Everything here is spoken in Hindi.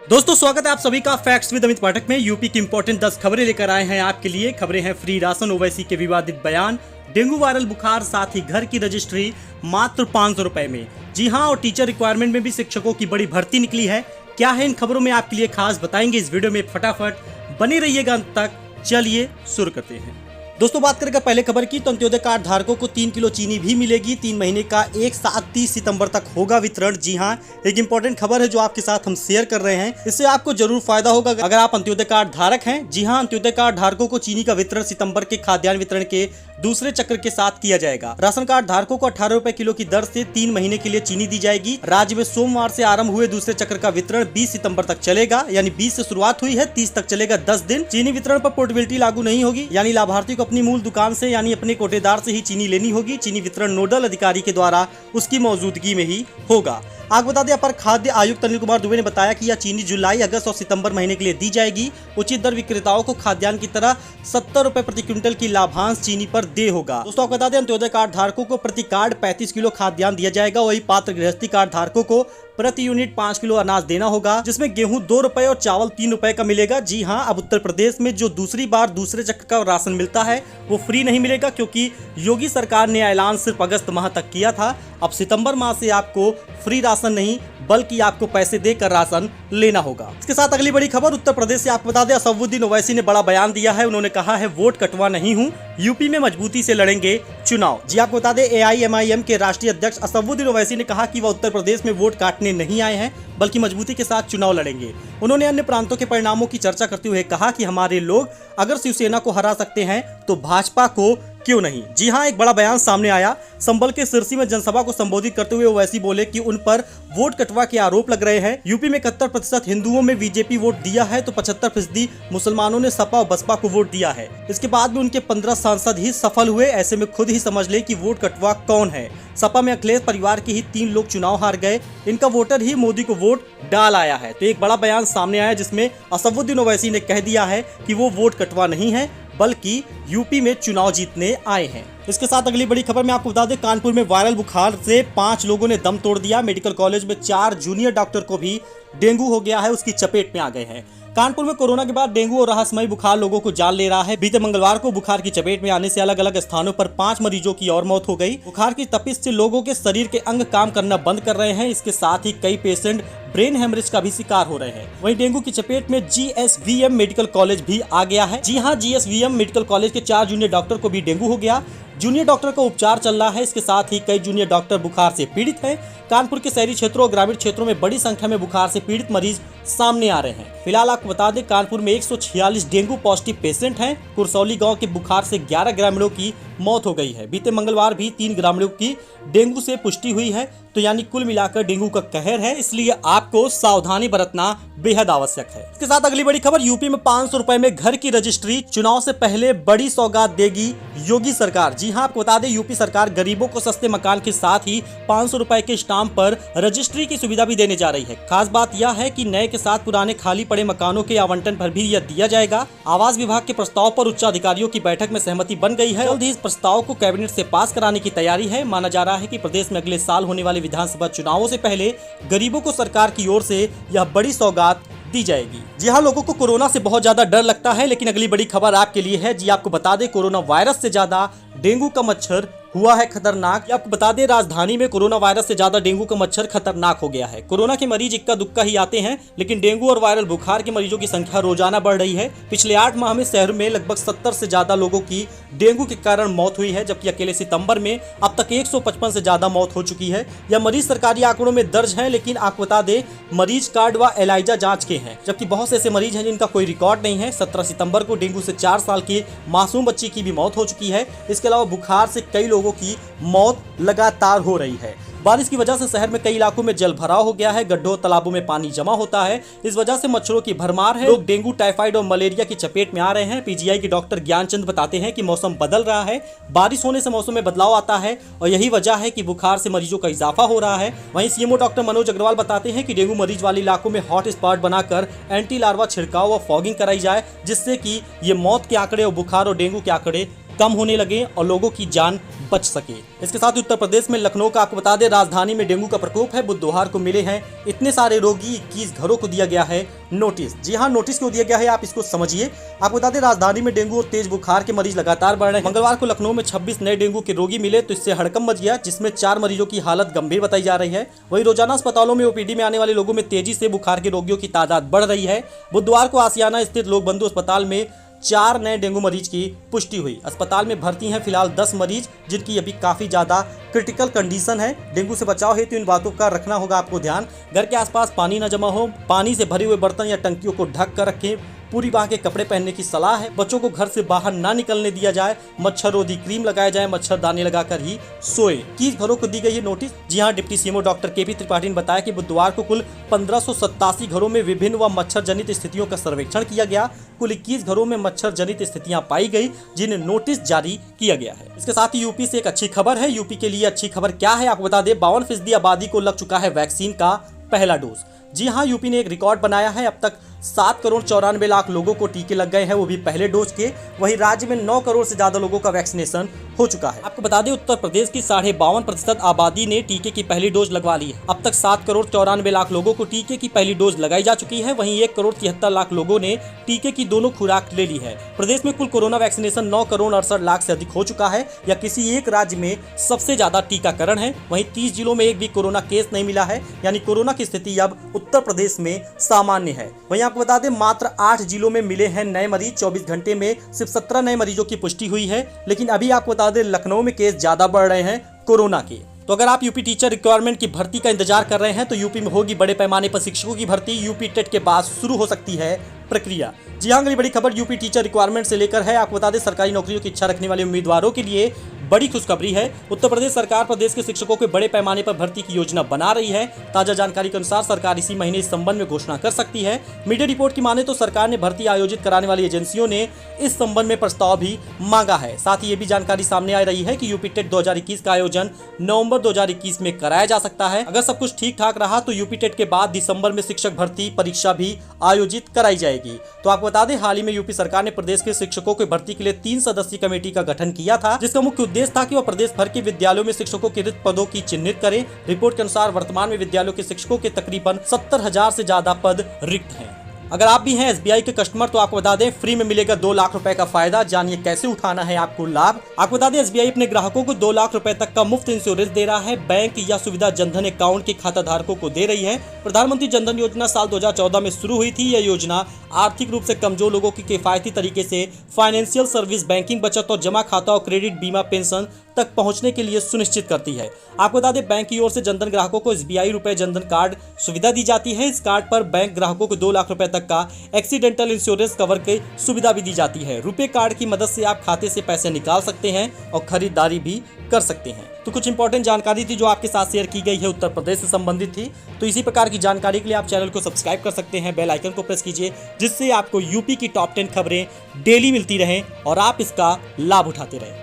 दोस्तों स्वागत है आप सभी का फैक्ट्स विद अमित पाठक में। यूपी की इंपॉर्टेंट 10 खबरें लेकर आए हैं आपके लिए। खबरें हैं फ्री राशन, ओवैसी के विवादित बयान, डेंगू वायरल बुखार, साथ ही घर की रजिस्ट्री मात्र 500 रुपए में। जी हां, और टीचर रिक्वायरमेंट में भी शिक्षकों की बड़ी भर्ती निकली है। क्या है इन खबरों में आपके लिए खास बताएंगे इस वीडियो में, फटाफट बने रहिएगा अंत तक। चलिए शुरू करते हैं। दोस्तों बात करेंगे पहले खबर की, तो अंत्योदय कार्ड धारकों को 3 किलो चीनी भी मिलेगी। 3 महीने का एक साथ 30 सितंबर तक होगा वितरण। जी हां, एक इंपॉर्टेंट खबर है जो आपके साथ हम शेयर कर रहे हैं। इससे आपको जरूर फायदा होगा अगर आप अंत्योदय कार्ड धारक हैं। जी हां, अंत्योदय कार्ड धारकों को चीनी का वितरण सितंबर के खाद्यान्न वितरण के दूसरे चक्र के साथ किया जाएगा। राशन कार्ड धारकों को 18 रुपए किलो की दर से 3 महीने के लिए चीनी दी जाएगी। राज्य में सोमवार से आरंभ हुए दूसरे चक्र का वितरण 20 सितंबर तक चलेगा, यानी 20 से शुरुआत हुई है, 30 तक चलेगा 10 दिन। चीनी वितरण पर पोर्टेबिलिटी लागू नहीं होगी, यानी लाभार्थी को अपनी मूल दुकान से यानी अपने कोटेदार से ही चीनी लेनी होगी। चीनी वितरण नोडल अधिकारी के द्वारा उसकी मौजूदगी में ही होगा। आपको बता दें, अपर खाद्य आयुक्त अनिल कुमार दुबे ने बताया कि यह चीनी जुलाई, अगस्त और सितंबर महीने के लिए दी जाएगी। उचित दर विक्रेताओं को खाद्यान्न की तरह 70 रुपए प्रति क्विंटल की लाभांश चीनी पर दे होगा। दोस्तों आपको बता दें, अंत्योदय कार्ड धारकों को प्रति कार्ड 35 किलो खाद्यान्न दिया जाएगा। वही पात्र गृहस्थी कार्ड धारकों को प्रति यूनिट 5 किलो अनाज देना होगा, जिसमें गेहूं 2 रुपए और चावल 3 रुपए का मिलेगा। जी हां, अब उत्तर प्रदेश में जो दूसरी बार दूसरे चक्र का राशन मिलता है वो फ्री नहीं मिलेगा, क्योंकि योगी सरकार ने ऐलान सिर्फ अगस्त माह तक किया था। अब सितंबर माह से आपको फ्री राशन नहीं बल्कि आपको पैसे देकर राशन लेना होगा। इसके साथ अगली बड़ी खबर उत्तर प्रदेश से आपको बता दें, असदुद्दीन ओवैसी ने बड़ा बयान दिया है। उन्होंने कहा है, वोट कटवा नहीं हूं, यूपी में मजबूती से लड़ेंगे चुनाव। जी आपको बता दें, एआईएमआईएम के राष्ट्रीय अध्यक्ष असदुद्दीन ओवैसी ने कहा कि वह उत्तर प्रदेश में वोट काटने नहीं आए हैं बल्कि मजबूती के साथ चुनाव लड़ेंगे। उन्होंने अन्य प्रांतों के परिणामों की चर्चा करते हुए कहा कि हमारे लोग अगर शिवसेना को हरा सकते हैं तो भाजपा को क्यों नहीं। जी हां, एक बड़ा बयान सामने आया। संभल के सिरसी में जनसभा को संबोधित करते हुए ओवैसी बोले कि उन पर वोट कटवा के आरोप लग रहे हैं। यूपी में 71% हिंदुओं में बीजेपी वोट दिया है तो 75% मुसलमानों ने सपा और बसपा को वोट दिया है। इसके बाद में उनके 15 सांसद ही सफल हुए। ऐसे में खुद ही समझ ले कि वोट कटवा कौन है। सपा में अखिलेश परिवार के ही 3 लोग चुनाव हार गए। इनका वोटर ही मोदी को वोट डाल आया है। तो एक बड़ा बयान सामने आया जिसमें असदुद्दीन ओवैसी ने कह दिया है कि वो वोट कटवा नहीं है बल्कि यूपी में चुनाव जीतने आए हैं। इसके साथ अगली बड़ी खबर में आपको बता दें, कानपुर में वायरल बुखार से 5 लोगों ने दम तोड़ दिया। मेडिकल कॉलेज में 4 जूनियर डॉक्टर को भी डेंगू हो गया है, उसकी चपेट में आ गए हैं। कानपुर में कोरोना के बाद डेंगू और रहस्यमयी बुखार लोगों को जान ले रहा है। बीते मंगलवार को बुखार की चपेट में आने से अलग अलग स्थानों पर 5 मरीजों की और मौत हो गई। बुखार की तपिश से लोगों के शरीर के अंग काम करना बंद कर रहे हैं। इसके साथ ही कई पेशेंट ब्रेन हेमरेज का भी शिकार हो रहे हैं। वहीं डेंगू की चपेट में जीएसवीएम मेडिकल कॉलेज भी आ गया है। जी हां, जीएसवीएम मेडिकल कॉलेज के 4 जूनियर डॉक्टर को भी डेंगू हो गया। जूनियर डॉक्टर का उपचार चल रहा है। इसके साथ ही कई जूनियर डॉक्टर बुखार से पीड़ित हैं। कानपुर के शहरी क्षेत्रों और ग्रामीण क्षेत्रों में बड़ी संख्या में बुखार से पीड़ित मरीज सामने आ रहे हैं। फिलहाल आपको बता दें, कानपुर में 146 डेंगू पॉजिटिव पेशेंट हैं। कुरसौली गांव के बुखार से 11 ग्रामीणों की मौत हो गई है। बीते मंगलवार भी 3 ग्रामीणों की डेंगू से पुष्टि हुई है। तो यानी कुल मिलाकर डेंगू का कहर है, इसलिए आपको सावधानी बरतना बेहद आवश्यक है। इसके साथ अगली बड़ी खबर, यूपी में 500 रुपए में घर की रजिस्ट्री, चुनाव से पहले बड़ी सौगात देगी योगी सरकार। जी हां, आपको बता दें, यूपी सरकार गरीबों को सस्ते मकान के साथ ही 500 रुपए के स्टाम्प पर रजिस्ट्री की सुविधा भी देने जा रही है। खास बात यह है कि नए के साथ पुराने खाली पड़े मकानों के आवंटन पर भी यह दिया जाएगा। आवास विभाग के प्रस्ताव पर उच्चाधिकारियों की बैठक में सहमति बन गई है। जल्द ही इस प्रस्ताव को कैबिनेट से पास कराने की तैयारी है। माना जा रहा है कि प्रदेश में अगले साल होने वाले विधानसभा चुनावों से पहले गरीबों को सरकार की ओर से यह बड़ी सौगात दी जाएगी। जी हां, लोगों को कोरोना से बहुत ज्यादा डर लगता है, लेकिन अगली बड़ी खबर आपके लिए है। जी आपको बता दें, कोरोना वायरस से ज्यादा डेंगू का मच्छर हुआ है खतरनाक। आपको बता दें, राजधानी में कोरोना वायरस से ज्यादा डेंगू का मच्छर खतरनाक हो गया है। कोरोना के मरीज इक्का दुक्का ही आते हैं, लेकिन डेंगू और वायरल बुखार के मरीजों की संख्या रोजाना बढ़ रही है। पिछले 8 माह में शहर में लगभग 70 से ज्यादा लोगों की डेंगू के कारण मौत हुई है, जबकि अकेले सितंबर में अब तक 155 से ज्यादा मौत हो चुकी है। यह मरीज सरकारी आंकड़ों में दर्ज है, लेकिन आपको बता दें, मरीज कार्ड व एलाइजा जांच के हैं, जबकि बहुत से ऐसे मरीज हैं जिनका कोई रिकॉर्ड नहीं है। 17 सितंबर को डेंगू से 4 साल की मासूम बच्ची की भी मौत हो चुकी है। इसके अलावा बुखार से कई लोगों की मौत लगातार हो रही है। बारिश की वजह से शहर में कई इलाकों में जल भराव हो गया है। गड्ढों तालाबों में पानी जमा होता है। इस वजह से मच्छरों की भरमार है। लोग डेंगू, टाइफाइड और मलेरिया की चपेट में आ रहे हैं। पीजीआई के डॉक्टर ज्ञानचंद बताते हैं कि मौसम बदल रहा है। बारिश होने से मौसम में बदलाव आता है और यही वजह है कि बुखार से मरीजों का इजाफा हो रहा है। वहीं सीएमओ डॉक्टर मनोज अग्रवाल बताते हैं कि डेंगू मरीज वाले इलाकों में हॉट स्पॉट बनाकर एंटी लार्वा छिड़काव व फॉगिंग कराई जाए, जिससे कि ये मौत के आंकड़े और बुखार और डेंगू के आंकड़े कम होने लगे और लोगों की जान बच सके। इसके साथ ही उत्तर प्रदेश में लखनऊ का आपको बता दें, राजधानी में डेंगू का प्रकोप है। बुधवार को मिले हैं इतने सारे रोगी, 21 घरों को दिया गया है नोटिस। जी हाँ, नोटिस क्यों दिया गया है आप इसको समझिए। आपको बता दें, राजधानी में डेंगू और तेज बुखार के मरीज लगातार बढ़ रहे हैं। मंगलवार को लखनऊ में 26 नए डेंगू के रोगी मिले तो इससे हड़कंप मच गया, जिसमें 4 मरीजों की हालत गंभीर बताई जा रही है। वहीं रोजाना अस्पतालों में ओपीडी में आने वाले लोगों में तेजी से बुखार के रोगियों की तादाद बढ़ रही है। बुधवार को आसियाना स्थित लोक बंधु अस्पताल में 4 नए डेंगू मरीज की पुष्टि हुई। अस्पताल में भर्ती हैं फिलहाल 10 मरीज, जिनकी अभी काफी ज्यादा क्रिटिकल कंडीशन है। डेंगू से बचाव हेतु इन बातों का रखना होगा आपको ध्यान। घर के आसपास पानी न जमा हो, पानी से भरे हुए बर्तन या टंकियों को ढक कर रखें। पूरी बांह के कपड़े पहनने की सलाह है। बच्चों को घर से बाहर ना निकलने दिया जाए। मच्छररोधी क्रीम लगाया जाए, मच्छरदानी लगाकर ही सोए। 21 घरों को दी गई है नोटिस। जी हां, deputy CMO doctor KP Tripathi ने बताया कि बुधवार को कुल 1587 घरों में विभिन्न व मच्छर जनित स्थितियों का सर्वेक्षण किया गया। कुल 21 घरों में मच्छर जनित स्थितियां पाई गई, जिन्हें नोटिस जारी किया गया है। इसके साथ ही यूपी से एक अच्छी खबर है। यूपी के लिए अच्छी खबर क्या है आपको बता दें, 52% आबादी को लग चुका है वैक्सीन का पहला डोज। जी हां, यूपी ने एक रिकॉर्ड बनाया है। अब तक 7,94,00,000 लोगों को टीके लग गए हैं, वो भी पहले डोज के। वहीं राज्य में 9 करोड़ से ज्यादा लोगों का वैक्सीनेशन हो चुका है। आपको बता दें, उत्तर प्रदेश की 52.5% आबादी ने टीके की पहली डोज लगवा ली है। अब तक 7,94,00,000 लोगों को टीके की पहली डोज लगाई जा चुकी है। वहीं 1,73,00,000 लोगों ने टीके की दोनों खुराक ले ली है। प्रदेश में कुल कोरोना वैक्सीनेशन 9,68,00,000 से अधिक हो चुका है, या किसी एक राज्य में सबसे ज्यादा टीकाकरण है। वहीं 30 जिलों में एक भी कोरोना केस नहीं मिला है, यानी कोरोना की स्थिति अब उत्तर प्रदेश में सामान्य है। वहीं आपको बता दें, मात्र 8 जिलों में मिले हैं नए मरीज। 24 घंटे में सिर्फ 17 नए मरीजों की पुष्टि हुई है। लेकिन अभी आपको बता दें, लखनऊ में केस ज्यादा बढ़ रहे हैं कोरोना के। तो अगर आप यूपी टीचर रिक्वायरमेंट की भर्ती का इंतजार कर रहे हैं तो यूपी में होगी बड़े पैमाने पर शिक्षकों की भर्ती। यूपी टेट के बाद शुरू हो सकती है प्रक्रिया। जी हां, अगली बड़ी खबर यूपी टीचर रिक्वायरमेंट से लेकर है। आपको बता दें, सरकारी नौकरियों की इच्छा रखने वाले उम्मीदवारों के लिए बड़ी खुशखबरी है। उत्तर प्रदेश सरकार प्रदेश के शिक्षकों के बड़े पैमाने पर भर्ती की योजना बना रही है। ताजा जानकारी के अनुसार सरकार इसी महीने इस संबंध में घोषणा कर सकती है। मीडिया रिपोर्ट की माने तो सरकार ने भर्ती आयोजित कराने वाली एजेंसियों ने इस संबंध में प्रस्ताव भी मांगा है। साथ ही ये भी जानकारी सामने आ रही है कि यूपी टेट 2021 का आयोजन नवंबर 2021 में कराया जा सकता है। अगर सब कुछ ठीक ठाक रहा तो यूपी टेट के बाद दिसंबर में शिक्षक भर्ती परीक्षा भी आयोजित कराई जाएगी। तो आपको बता दें, हाल ही में यूपी सरकार ने प्रदेश के शिक्षकों की भर्ती के लिए 3 सदस्यीय कमेटी का गठन किया था, जिसका मुख्य उद्देश्य था कि वह प्रदेश भर के विद्यालयों में शिक्षकों के रिक्त पदों की चिन्हित करें। रिपोर्ट के अनुसार वर्तमान में विद्यालयों के शिक्षकों के तकरीबन 70,000 से ज्यादा पद रिक्त हैं। अगर आप भी हैं एसबीआई के कस्टमर तो आपको बता दें, फ्री में मिलेगा 2 लाख रुपए का फायदा। जानिए कैसे उठाना है आपको लाभ। आपको बता दें, एसबीआई अपने ग्राहकों को 2 लाख रुपए तक का मुफ्त इंश्योरेंस दे रहा है। बैंक यह सुविधा जनधन अकाउंट के खाता धारकों को दे रही है। प्रधानमंत्री जनधन योजना साल 2014 में शुरू हुई थी। यह योजना आर्थिक रूप से कमजोर लोगों की किफायती तरीके से फाइनेंशियल सर्विस, बैंकिंग, बचत और जमा खाता और क्रेडिट, बीमा, पेंशन तक पहुंचने के लिए सुनिश्चित करती है। आपको बता दें, बैंक की ओर से जनधन ग्राहकों को एसबीआई रुपए जनधन कार्ड सुविधा दी जाती है। इस कार्ड पर बैंक ग्राहकों को 2 लाख रुपए तक का एक्सीडेंटल इंश्योरेंस कवर की सुविधा भी दी जाती है। रुपए कार्ड की मदद से आप खाते से पैसे निकाल सकते हैं और खरीदारी भी कर सकते हैं। तो कुछ इंपॉर्टेंट जानकारी थी जो आपके साथ शेयर की गई है, उत्तर प्रदेश से संबंधित थी। तो इसी प्रकार की जानकारी के लिए आप चैनल को सब्सक्राइब कर सकते हैं, बेल आइकन को प्रेस कीजिए, जिससे आपको यूपी की टॉप 10 खबरें डेली मिलती रहें और आप इसका लाभ उठाते रहें।